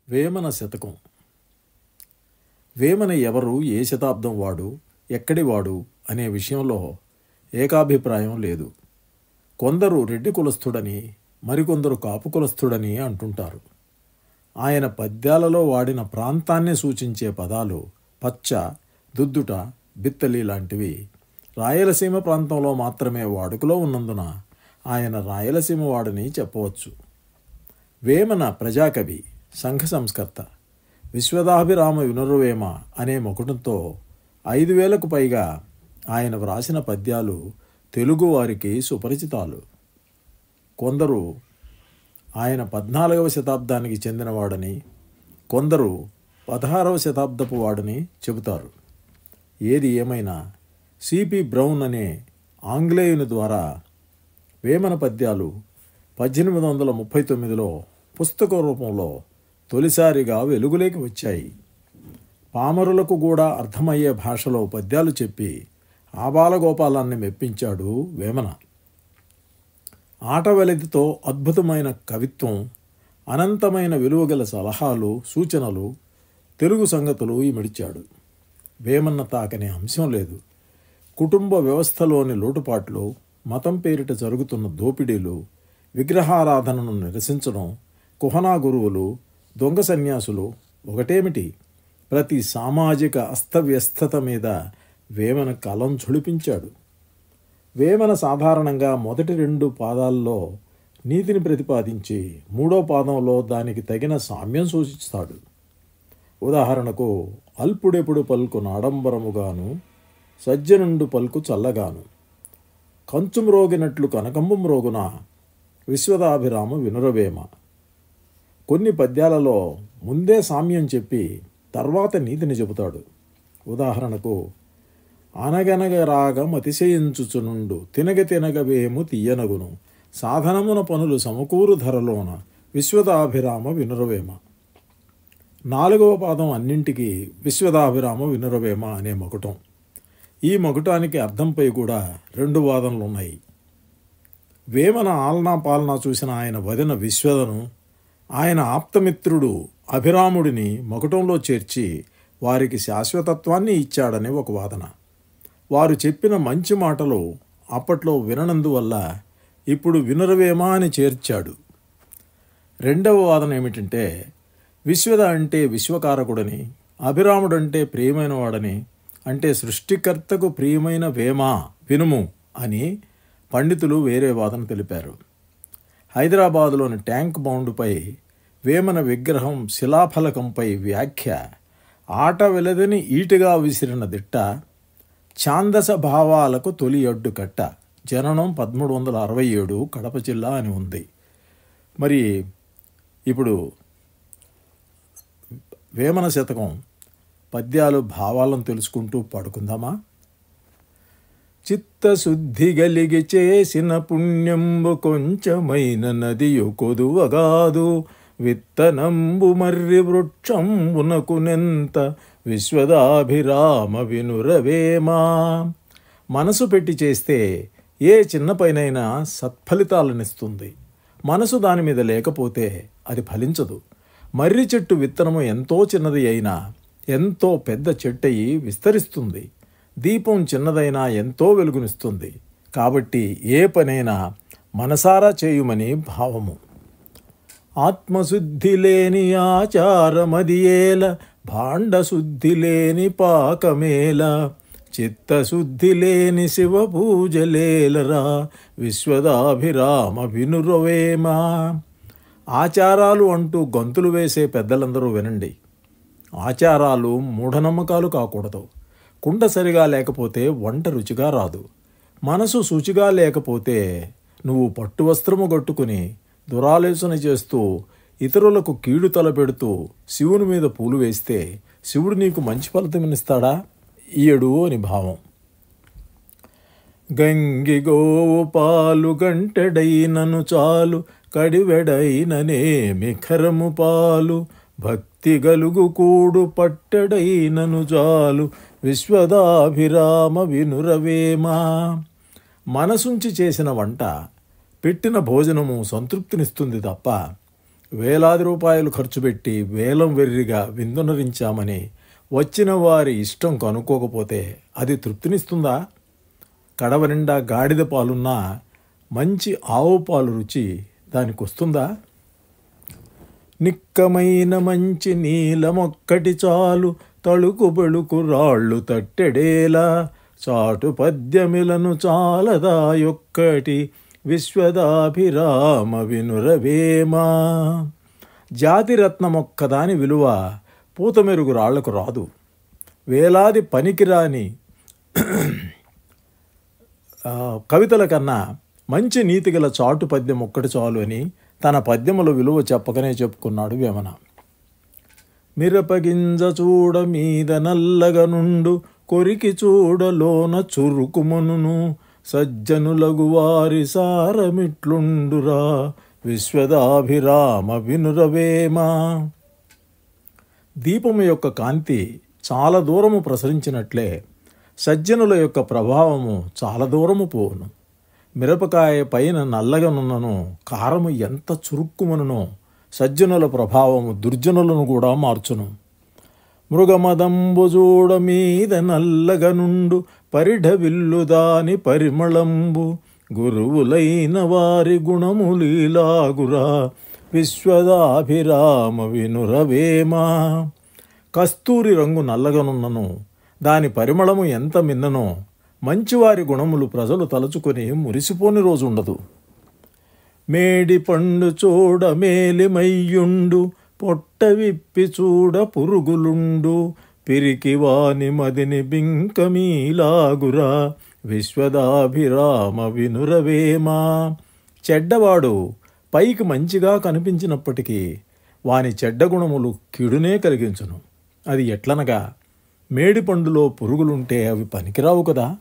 వేమన శతకం. వేమన ఎవరు, ఏ శతాబ్దం వాడు, ఎక్కడివాడు అనే విషయంలో ఏకాభిప్రాయం లేదు. కొందరు రెడ్డి కులస్థుడని, మరికొందరు కాపు కులస్థుడని అంటుంటారు. ఆయన పద్యాలలో వాడిన ప్రాంతాన్ని సూచించే పదాలు పచ్చ, దుద్దుట, బిత్తలి లాంటివి రాయలసీమ ప్రాంతంలో మాత్రమే వాడుకలో ఉన్నందున ఆయన రాయలసీమ వాడని చెప్పవచ్చు. వేమన ప్రజాకవి, సంఘ సంస్కర్త. విశ్వదాభిరామ వినురవేమ అనే మకుటంతో 5,000కు పైగా ఆయన వ్రాసిన పద్యాలు తెలుగువారికి సుపరిచితాలు. కొందరు ఆయన 14వ శతాబ్దానికి చెందినవాడని, కొందరు 16వ శతాబ్దపు వాడని చెబుతారు. ఏది ఏమైనా సిపి బ్రౌన్ అనే ఆంగ్లేయుని ద్వారా వేమన పద్యాలు 1839లో పుస్తక రూపంలో తొలిసారిగా వెలుగులోకి వచ్చాయి. పామరులకు కూడా అర్థమయ్యే భాషలో పద్యాలు చెప్పి ఆబాలగోపాలాన్ని మెప్పించాడు వేమన. ఆటవెలతితో అద్భుతమైన కవిత్వం, అనంతమైన విలువగల సలహాలు, సూచనలు, తెలుగు సంగతులు ఇమిడిచాడు. వేమన్న తాకనే అంశం లేదు. కుటుంబ వ్యవస్థలోని లోటుపాట్లు, మతం పేరిట జరుగుతున్న దోపిడీలు, విగ్రహారాధనను నిరసించడం, కుహనా గురువులు, దొంగ సన్యాసులు ఒకటేమిటి, ప్రతి సామాజిక అస్తవ్యస్తత మీద వేమన కలం ఝుళిపించాడు. వేమన సాధారణంగా మొదటి 2 పాదాల్లో నీతిని ప్రతిపాదించి 3వ పాదంలో దానికి తగిన సామ్యం సూచిస్తాడు. ఉదాహరణకు, అల్పుడెప్పుడు పలుకు నాడంబరముగాను, సజ్జనుండు పలుకు చల్లగాను, కంచుమ్రోగినట్లు కనకంబు మ్రోగున, విశ్వదాభిరామ వినురవేమ. కొన్ని పద్యాలలో ముందే సామ్యం చెప్పి తర్వాత నీతిని చెబుతాడు. ఉదాహరణకు, అనగనగ రాగం అతిశయించుచునుండు, తినగ తినగవేము తీయనగును, సాధనమున పనులు సమకూరు ధరలోన, విశ్వదాభిరామ వినురవేమ. 4వ పాదం అన్నింటికీ విశ్వదాభిరామ వినురవేమ అనే మకుటం. ఈ మకుటానికి అర్థంపై కూడా 2 వాదనలున్నాయి. వేమన ఆలనా పాలనా చూసిన ఆయన వదిన విశ్వదను, ఆయన ఆప్తమిత్రుడు అభిరాముడిని మకుటంలో చేర్చి వారికి శాశ్వతత్వాన్ని ఇచ్చాడని ఒక వాదన. వారు చెప్పిన మంచి మాటలు అప్పట్లో విననందువల్ల ఇప్పుడు వినురవేమ అని చేర్చాడు. 2వ వాదన ఏమిటంటే, విశ్వద అంటే విశ్వకారకుడని, అభిరాముడంటే ప్రియమైన వాడని, అంటే సృష్టికర్తకు ప్రియమైన వేమ వినుము అని పండితులు వేరే వాదన తెలిపారు. హైదరాబాదులోని ట్యాంక్ బౌండ్పై వేమన విగ్రహం శిలాఫలకంపై వ్యాఖ్య, ఆట వెలదని ఈటిగా విసిరిన దిట్ట, ఛాందస భావాలకు తొలి అడ్డుకట్ట, జననం 1367, కడప జిల్లా అని ఉంది. మరి ఇప్పుడు వేమన శతకం పద్యాలు భావాలను తెలుసుకుంటూ పడుకుందామా? చిత్తశుద్ధి గలిగి చేసిన పుణ్యంబు కొంచెమైన నదియు కొదువగాదు, విత్తనంబు మర్రి వృక్షంబునకునెంత, విశ్వదాభిరామ వినురవేమా. మనసు పెట్టి చేస్తే ఏ చిన్న పైనైనా సత్ఫలితాలనిస్తుంది. మనసు దాని మీద లేకపోతే అది ఫలించదు. మర్రి చెట్టు విత్తనము ఎంతో చిన్నది అయినా ఎంతో పెద్ద చెట్టయి విస్తరిస్తుంది. దీపం చిన్నదైనా ఎంతో వెలుగునిస్తుంది. కాబట్టి ఏ పనైనా మనసారా చేయుమని భావము. ఆత్మశుద్ధి లేని ఆచారమదియేల, భాండశుద్ధి లేని పాకమేల, చిత్తశుద్ధి లేని శివ పూజలేలరా, విశ్వదాభిరామ వినురవేమ. ఆచారాలు అంటూ గొంతులు వేసే పెద్దలందరూ వినండి. ఆచారాలు మూఢనమ్మకాలు కాకూడదు. కుండ సరిగా లేకపోతే వంట రుచిగా రాదు. మనసు శుచిగా లేకపోతే నువ్వు పట్టు వస్త్రము కట్టుకుని దురాలోచన చేస్తూ ఇతరులకు కీడు తలపెడుతూ శివుని మీద పూలు వేస్తే శివుడు నీకు మంచి ఫలితమిస్తాడా? ఈయడు అని భావం. గంగి గోవు పాలు గంటెడైనను చాలు, కడివెడైననేమి ఖరము పాలు, భక్తి గలుగు కూడు పట్టెడైనను చాలు, విశ్వదాభిరామ వినురవేమ. మనసుంచి చేసిన వంట, పెట్టిన భోజనము సంతృప్తినిస్తుంది తప్ప వేలాది రూపాయలు ఖర్చు పెట్టి వేలం వెర్రిగా విందునరించామని వచ్చిన వారి ఇష్టం కనుక్కోకపోతే అది తృప్తినిస్తుందా? కడవ నిండా గాడిద పాలున్నా మంచి ఆవు పాలు రుచి దానికి వస్తుందా? నిక్కమైన మంచి నీలమొక్కటి చాలు, తళుకు బెళుకు రాళ్ళు తట్టెడేలా, చాటు పద్యమిలను చాలదాయొక్కటి, విశ్వదాభిరామ వినురవేమా. జాతిరత్నమొక్కదాని విలువ పూతమెరుగు రాళ్లకు రాదు. వేలాది పనికిరాని కవితల కన్నా మంచి నీతిగల చాటు పద్యం ఒక్కటి చాలు అని తన పద్యముల విలువ చెప్పకనే చెప్పుకున్నాడు వేమన. మిరపగింజ చూడ మీద నల్లగనుండు, కొరికి చూడలోన చురుకుమనును, సజ్జనులగు వారి సారమిట్లుండురా, విశ్వదాభిరామ వినురవేమా. దీపము యొక్క కాంతి చాలా దూరము ప్రసరించినట్లే సజ్జనుల యొక్క ప్రభావము చాలా దూరము పోవును. మిరపకాయ పైన నల్లగనున్నను కారము ఎంత చురుక్కుమనునో సజ్జనుల ప్రభావము దుర్జనులను కూడా మార్చును. మృగమదంబు చూడ మీద నల్లగనుండు, పరిఢ విల్లు దాని పరిమళంబు, గురువులైన వారి గుణములీలాగురా, విశ్వదాభిరామ వినురవేమా. కస్తూరి రంగు నల్లగనున్నను దాని పరిమళము ఎంత మిన్ననో మంచివారి గుణములు ప్రజలు తలుచుకొని మురిసిపోని రోజు ఉండదు. మేడి పండు చూడ మేలిమయ్యుండు, పొట్ట విప్పి చూడ పురుగులుండు, పిరికి వాని మదిని బింకమీలాగురా, విశ్వదాభిరామ వినురవేమా. చెడ్డవాడు పైకి మంచిగా కనిపించినప్పటికీ వాని చెడ్డ గుణములు కీడునే కలిగించును. అది ఎట్లనగా, మేడిపండులో పురుగులుంటే అవి పనికిరావు కదా.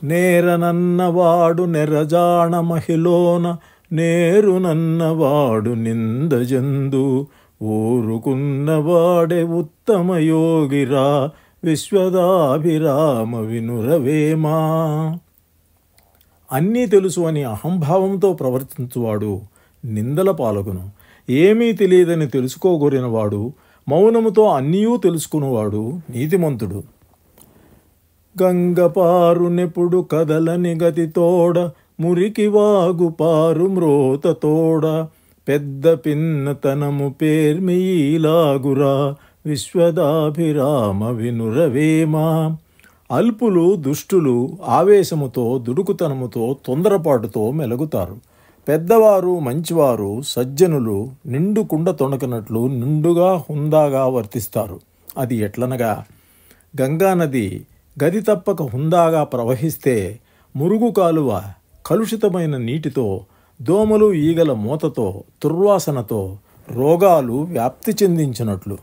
నేరనన్నవాడు నెరజాణ మహిలోన, నేరునన్నవాడు నిందజందు, ఊరుకున్నవాడే ఉత్తమ యోగిరా, విశ్వదాభిరామ వినురవేమా. అన్నీ తెలుసు అని అహంభావంతో ప్రవర్తించువాడు నిందల పాలగును. ఏమీ తెలియదని తెలుసుకోగోరినవాడు మౌనముతో అన్నీయూ తెలుసుకున్నవాడు నీతిమంతుడు. గంగపారు నెప్పుడు కదలని గతితోడ, మురికి వాగు పారు మ్రోతతోడ, పెద్ద పిన్నతనము పేర్మిలాగురా, విశ్వదాభిరామ వినురవేమా. అల్పులు దుష్టులు ఆవేశముతో దుడుకుతనముతో తొందరపాటుతో మెలుగుతారు. పెద్దవారు మంచివారు సజ్జనులు నిండు కుండ తొణకనట్లు నిండుగా హుందాగా వర్తిస్తారు. అది ఎట్లనగా, గంగానది గది తప్పక హుందాగా ప్రవహిస్తే మురుగు కాలువ కలుషితమైన నీటితో, దోమలు ఈగల మూతతో, దుర్వాసనతో రోగాలు వ్యాప్తి చెందించినట్లు.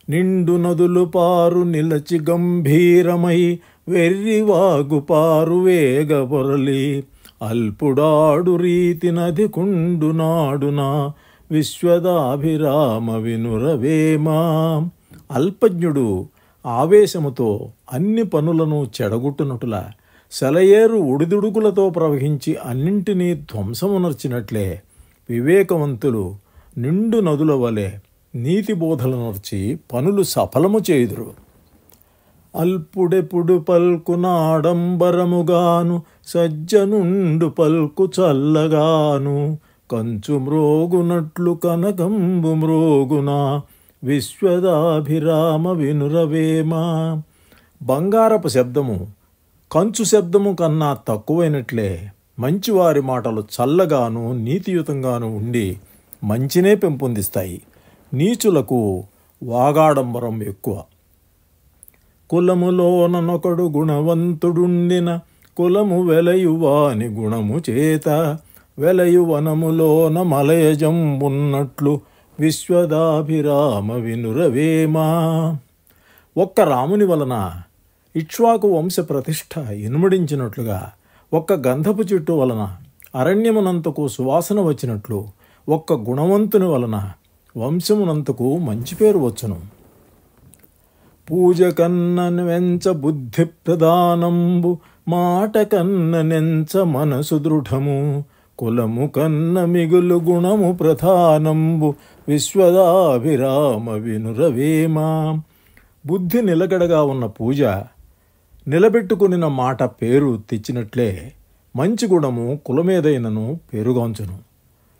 నిండు నదులు పారు నిలచి గంభీరమై, వెర్రివాగు పారు వేగ పొరలి, అల్పుడాడు రీతి నది కుండునాడునా, విశ్వదాభిరామ వినురవేమా. అల్పజ్ఞుడు ఆవేశముతో అన్ని పనులను చెడగొట్టునట్ల సెలయేరు ఒడిదుడుకులతో ప్రవహించి అన్నింటినీ ధ్వంసమునర్చినట్లే వివేకవంతులు నిండు నదుల వలె నీతి బోధలనర్చి పనులు సఫలము చేయుదురు. అల్పుడెప్పుడు పల్కునాడంబరముగాను, సజ్జనుండు పల్కు చల్లగాను, కంచు మ్రోగునట్లు కనకంబు మ్రోగునా, విశ్వదాభిరామ వినురవేమా. బంగారపు శబ్దము కంచు శబ్దము కన్నా తక్కువైనట్లే మంచివారి మాటలు చల్లగాను నీతియుతంగాను ఉండి మంచినే పెంపొందిస్తాయి. నీచులకు వాగాడంబరం ఎక్కువ. కులములోనొకడు గుణవంతుడుండిన, కులము వెలయువాని గుణము చేత, వెలయువనములోన మలయజంబున్నట్లు, విశ్వదాభిరామ వినురవేమా. ఒక్క రాముని వలన ఇక్ష్వాకు వంశ ప్రతిష్ఠ ఇనుమడించినట్లుగా, ఒక్క గంధపు చెట్టు వలన అరణ్యమునంతకు సువాసన వచ్చినట్లు, ఒక్క గుణవంతుని వలన వంశమునంతకు మంచి పేరు వచ్చును. పూజ కన్న వెంచ బుద్ధి ప్రధానంబు, మాట కన్న నెంచ మనసు దృఢము, కులము కన్న మిగులు గుణము ప్రధానంబు విశ్వదాభిరామ వినురవేమా. బుద్ధి నిలకడగా ఉన్న పూజ నిలబెట్టుకునిన మాట పేరు తెచ్చినట్లే మంచి గుణము కులమేదైనను పేరుగాంచును.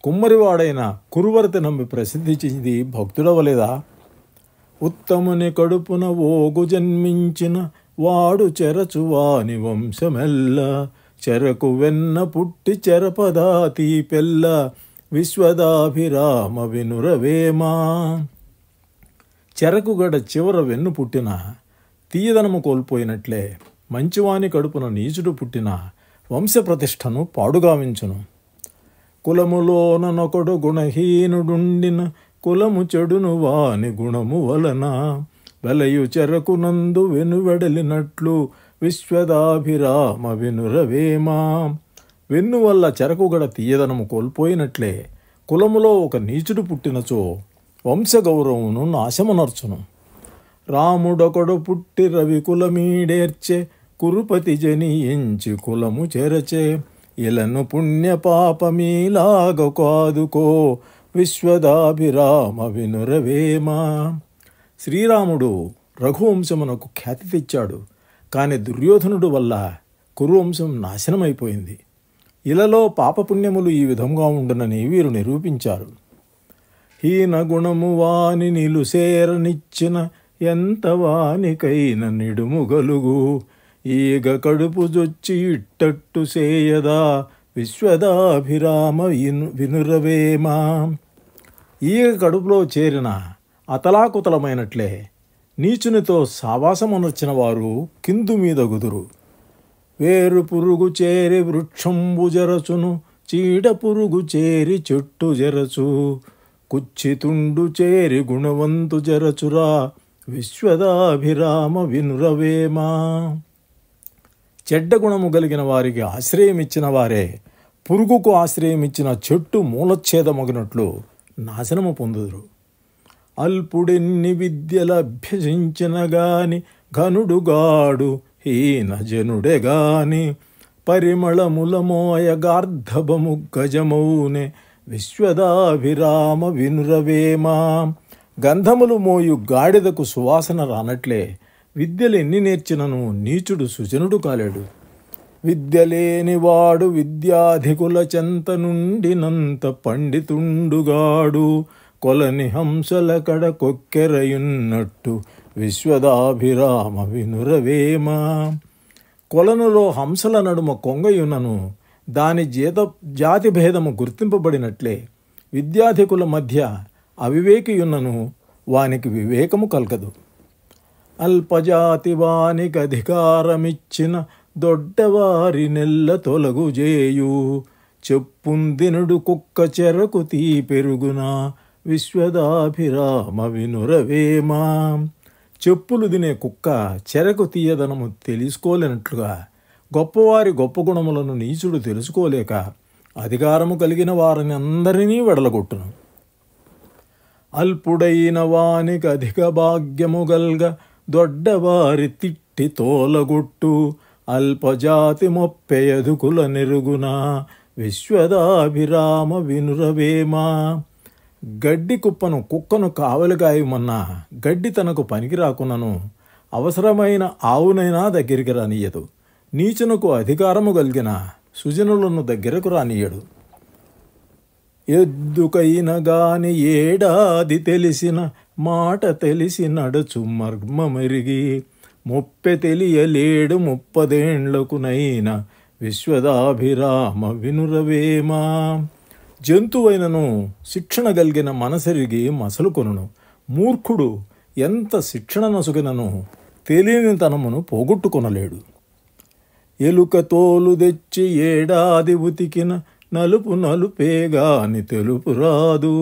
కుమ్మరివాడైన కురువరతి నమ్మి ప్రసిద్ధి చెంది భక్తుడవలేదా? ఉత్తముని కడుపున ఓగు జన్మించిన వాడు చెరచువాని వంశమెల్ల, చెరకు వెన్న పుట్టి చెరపదాతి పెల్ల విశ్వదాభిరామ వినురవేమా. చెరకుగడ చివర వెన్ను పుట్టిన తీయదనము కోల్పోయినట్లే మంచివాని కడుపున నీచుడు పుట్టిన వంశప్రతిష్టను పాడుగావించును. కులములోనొకడు గుణహీనుడుండిన కులము చెడును వాని గుణము వలన, వెలయు చెరకునందు వెనువెడలినట్లు విశ్వదాభిరామ వినురవేమా. వెన్ను వల్ల చెరకుగడ తీయదనము కోల్పోయినట్లే కులములో ఒక నీచుడు పుట్టినచో వంశగౌరవమును నాశమునర్చును. రాముడొకడు పుట్టి రవి కులమీడేర్చే, కురుపతి జనియించి కులము చెరచే, ఇలను పుణ్య పాపమీలాగ కాదుకో విశ్వదాభిరామ వినురవేమా. శ్రీరాముడు రఘువంశమునకు ఖ్యాతి తెచ్చాడు, కానీ దుర్యోధనుడు వల్ల కురువంశం నాశనమైపోయింది. ఇలలో పాపపుణ్యములు ఈ విధంగా ఉండునని వీరు నిరూపించారు. హీన గుణము వాని నిలుసేరనిచ్చిన, ఎంత వానికైన నిడుముగలుగు, ఈగ కడుపు జొచ్చి ఇట్టట్టు సేయదా విశ్వదాభిరామ వినురవేమా. ఈగ కడుపులో చేరిన అతలాకుతలమైనట్లే నీచునితో సావాసమునర్చిన వారు కిందు మీద గుదురు. వేరు పురుగు చేరి వృక్షంబు జరచును, చీడ పురుగు చేరి చెట్టు జరచు, కుచ్చితుండు చేరి గుణవంతు జరచురా విశ్వదాభిరామ వినురవేమా. చెడ్డ గుణము కలిగిన వారికి ఆశ్రయమిచ్చిన వారే పురుగుకు ఆశ్రయమిచ్చిన చెట్టు మూలచ్ఛేదమగినట్లు నాశనము పొందుదురు. అల్పుడెన్ని విద్యల అభ్యసించిన గాని ఘనుడుగాడు హీన జనుడే గాని, పరిమళములమోయ గార్ధబము గజమౌనే విశ్వదాభిరామ వినురవేమా. గంధములు మోయు గాడిదకు సువాసన రానట్లే విద్యలు ఎన్ని నేర్చినను నీచుడు సుజనుడు కాలేడు. విద్యలేనివాడు విద్యాధికుల చెంత నుండినంత పండితుండుగాడు, కొలని హంసల కడ కొక్కెరయున్నట్టు విశ్వదాభిరామ వినురవేమా. కొలనులో హంసల నడుమ కొంగయున్నను దాని జాతి భేదము గుర్తింపబడినట్లే విద్యాధికుల మధ్య అవివేకియున్నను వానికి వివేకము కలగదు. అల్పజాతి వానికి అధికారమిచ్చిన, దొడ్డవారి నెల్ల తొలగుజేయు, చెప్పుందినుడు కుక్క చెరకు తీ పెరుగునా విశ్వదాభిరామ వినురవేమా. చెప్పులు తినే కుక్క చెరకు తీయదనము తెలుసుకోలేనట్లుగా గొప్పవారి గొప్ప గుణములను నీచుడు తెలుసుకోలేక అధికారము కలిగిన వారిని అందరినీ వెడలగొట్టును. అల్పుడైన వానికి అధిక భాగ్యము గల్గ, దొడ్డవారి తిట్టి తోలగొట్టు, అల్పజాతి మొప్పెయదుకుల నెరుగునా విశ్వదాభిరామ వినురవేమా. గడ్డి కుప్పను కుక్కను కావలిగాయమన్నా గడ్డి తనకు పనికి రాకున్నను అవసరమైన ఆవునైనా దగ్గరికి రానియదు. నీచునకు అధికారము కలిగిన సుజనులను దగ్గరకు రానియడు. ఎద్దుకైన గాని ఏడాది తెలిసిన, మాట తెలిసి నడచు మర్మమెరిగి, ముప్పె తెలియలేడు 30 విశ్వదాభిరామ వినురవేమా. జంతువైనను శిక్షణ కలిగిన మనసెరిగి మసలుకొనును. మూర్ఖుడు ఎంత శిక్షణ నొసగినను తెలియని తనమును పోగొట్టుకొనలేడు. ఎలుక తోలు తెచ్చి ఏడాది ఉతికిన, నలుపు నలుపేగాని తెలుపు రాదు,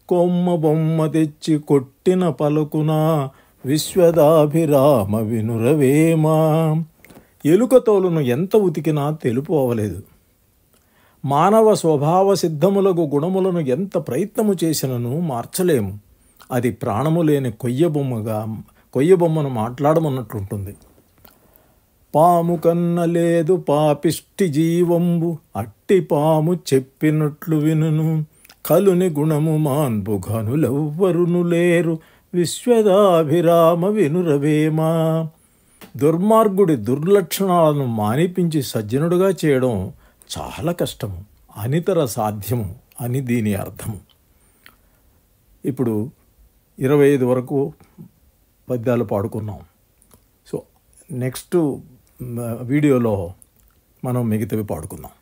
కొమ్మ బొమ్మ తెచ్చి కొట్టిన పలుకునా విశ్వదాభిరామ వినురవేమా. ఎలుక తోలును ఎంత ఉతికినా తెలుపు అవలేదు. మానవ స్వభావ సిద్ధములకు గుణములను ఎంత ప్రయత్నము చేసినను మార్చలేము. అది ప్రాణము లేని కొయ్యబొమ్మను మాట్లాడమన్నట్లుంటుంది. పాము కన్న లేదు పాపిష్టి జీవంబు అట్టి పాము చెప్పినట్లు వినును. కలుని గుణము మాన్పు ఘనులెవ్వరును లేరు విశ్వదాభిరామ వినురవేమా. దుర్మార్గుడి దుర్లక్షణాలను మానిపించి సజ్జనుడుగా చేయడం చాలా కష్టము, అనితర సాధ్యము అని దీని అర్థము. ఇప్పుడు 25 వరకు పద్యాలు పాడుకున్నాం. సో నెక్స్ట్ వీడియోలో మనం మిగతావి పాడుకుందాం.